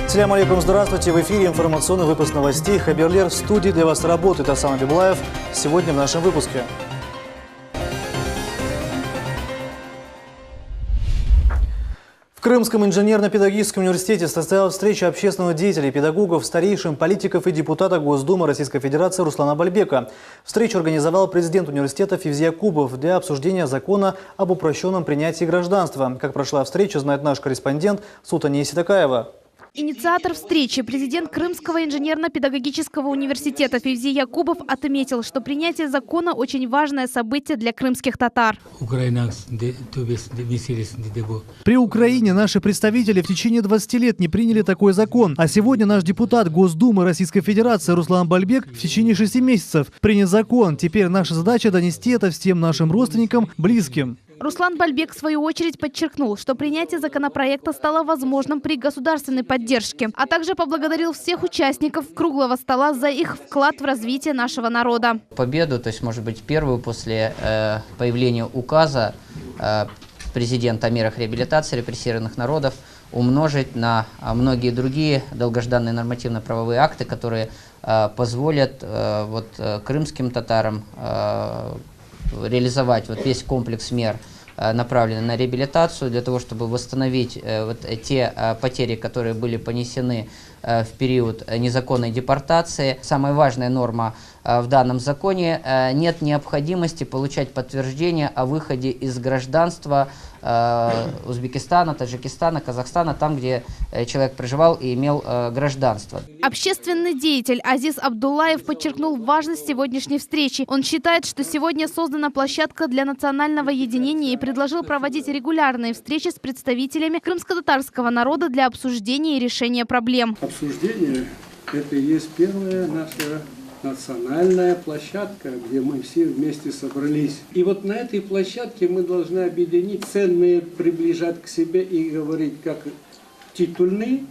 Салям алейкум, здравствуйте. В эфире информационный выпуск новостей. Хаберлер в студии для вас работает Асан Абиблаев. Сегодня в нашем выпуске. В Крымском инженерно-педагогическом университете состоялась встреча общественных деятелей, педагогов, старейшин, политиков и депутата Госдумы Российской Федерации Руслана Бальбека. Встречу организовал президент университета Февзи Якубов для обсуждения закона об упрощенном принятии гражданства. Как прошла встреча, знает наш корреспондент Султания Ситакаева. Инициатор встречи, президент Крымского инженерно-педагогического университета Февзи Якубов отметил, что принятие закона – очень важное событие для крымских татар. При Украине наши представители в течение 20 лет не приняли такой закон. А сегодня наш депутат Госдумы Российской Федерации Руслан Бальбек в течение 6 месяцев принял закон. Теперь наша задача – донести это всем нашим родственникам, близким. Руслан Бальбек, в свою очередь, подчеркнул, что принятие законопроекта стало возможным при государственной поддержке, а также поблагодарил всех участников круглого стола за их вклад в развитие нашего народа. Победу, то есть, может быть, первую после появления указа президента о мерах реабилитации репрессированных народов, умножить на многие другие долгожданные нормативно-правовые акты, которые позволят крымским татарам реализовать весь комплекс мер, направленный на реабилитацию, для того, чтобы восстановить те потери, которые были понесены в период незаконной депортации. Самая важная норма в данном законе – нет необходимости получать подтверждение о выходе из гражданства Узбекистана, Таджикистана, Казахстана, там, где человек проживал и имел гражданство. Общественный деятель Азиз Абдуллаев подчеркнул важность сегодняшней встречи. Он считает, что сегодня создана площадка для национального единения и предложил проводить регулярные встречи с представителями крымско-татарского народа для обсуждения и решения проблем. Обсуждение – это и есть первая наша национальная площадка, где мы все вместе собрались. И вот на этой площадке мы должны объединить ценные, приближать к себе и говорить как титульные,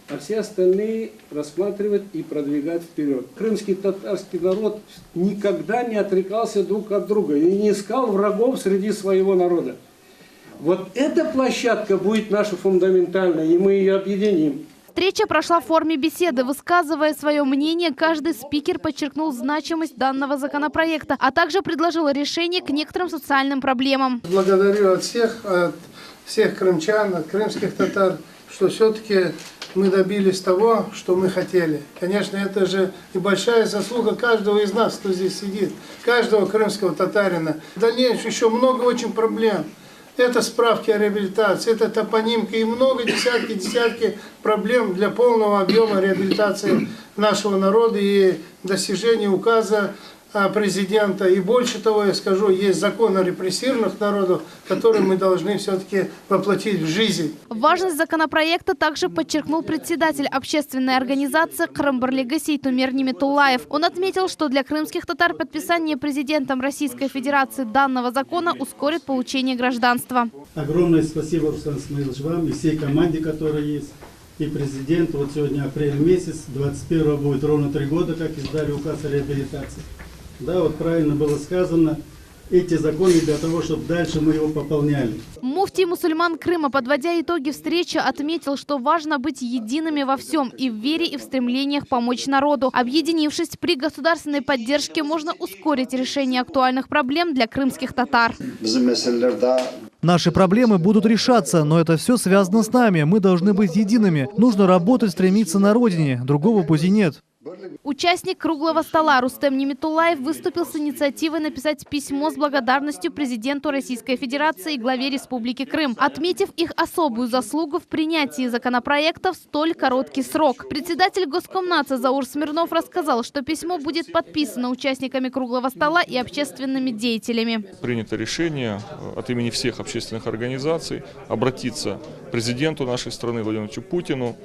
а все остальные рассматривать и продвигать вперед. Крымский татарский народ никогда не отрекался друг от друга и не искал врагов среди своего народа. Вот эта площадка будет наша фундаментальная, и мы ее объединим. Встреча прошла в форме беседы. Высказывая свое мнение, каждый спикер подчеркнул значимость данного законопроекта, а также предложил решение к некоторым социальным проблемам. Благодарю от всех крымчан, от крымских татар, что все-таки мы добились того, что мы хотели. Конечно, это же и большая заслуга каждого из нас, кто здесь сидит, каждого крымского татарина. В дальнейшем еще много очень проблем. Это справки о реабилитации, это топонимка и много, десятки проблем для полного объема реабилитации нашего народа и достижения указа президента. И больше того, я скажу, есть закон о репрессированных народах, который мы должны все-таки воплотить в жизнь. Важность законопроекта также подчеркнул председатель общественной организации Крым-Барлегаси Тумер Ниметуллаев. Он отметил, что для крымских татар подписание президентом Российской Федерации данного закона ускорит получение гражданства. Огромное спасибо, Руслан Исмаилович, вам и всей команде, которая есть, и президенту. Вот сегодня апрель месяц, 21-го будет ровно 3 года, как издали указ о реабилитации. Да, вот правильно было сказано, эти законы для того, чтобы дальше мы его пополняли. Муфтий мусульман Крыма, подводя итоги встречи, отметил, что важно быть едиными во всем и в вере, и в стремлениях помочь народу. Объединившись при государственной поддержке, можно ускорить решение актуальных проблем для крымских татар. Наши проблемы будут решаться, но это все связано с нами. Мы должны быть едиными. Нужно работать, стремиться на родине. Другого пути нет. Участник круглого стола Рустем Ниметуллаев выступил с инициативой написать письмо с благодарностью президенту Российской Федерации и главе Республики Крым, отметив их особую заслугу в принятии законопроекта в столь короткий срок. Председатель Госкомнадзора Заур Смирнов рассказал, что письмо будет подписано участниками круглого стола и общественными деятелями. Принято решение от имени всех общественных организаций обратиться к президенту нашей страны Владимиру Владимировичу Путину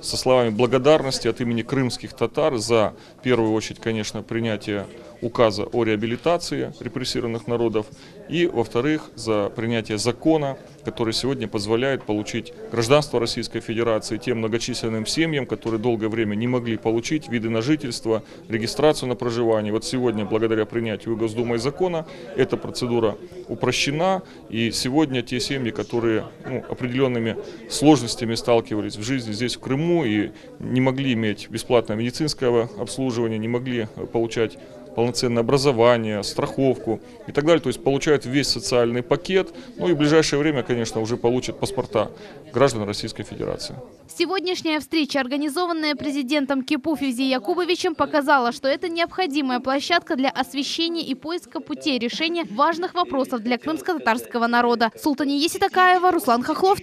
со словами благодарности от имени крымских татар за, в первую очередь, конечно, принятие указа о реабилитации репрессированных народов и, во-вторых, за принятие закона, который сегодня позволяет получить гражданство Российской Федерации тем многочисленным семьям, которые долгое время не могли получить виды на жительство, регистрацию на проживание. Вот сегодня, благодаря принятию Госдумой закона, эта процедура упрощена, и сегодня те семьи, которые определенными сложностями сталкивались в жизни здесь, в Крыму, и не могли иметь бесплатное медицинское обслуживание, не могли получать полноценное образование, страховку и так далее. То есть получают весь социальный пакет, ну и в ближайшее время, конечно, уже получат паспорта граждан Российской Федерации. Сегодняшняя встреча, организованная президентом КИПУ Февзией Якубовичем, показала, что это необходимая площадка для освещения и поиска путей решения важных вопросов для крымско-татарского народа. Султания Еситакаева, Руслан Хохлов,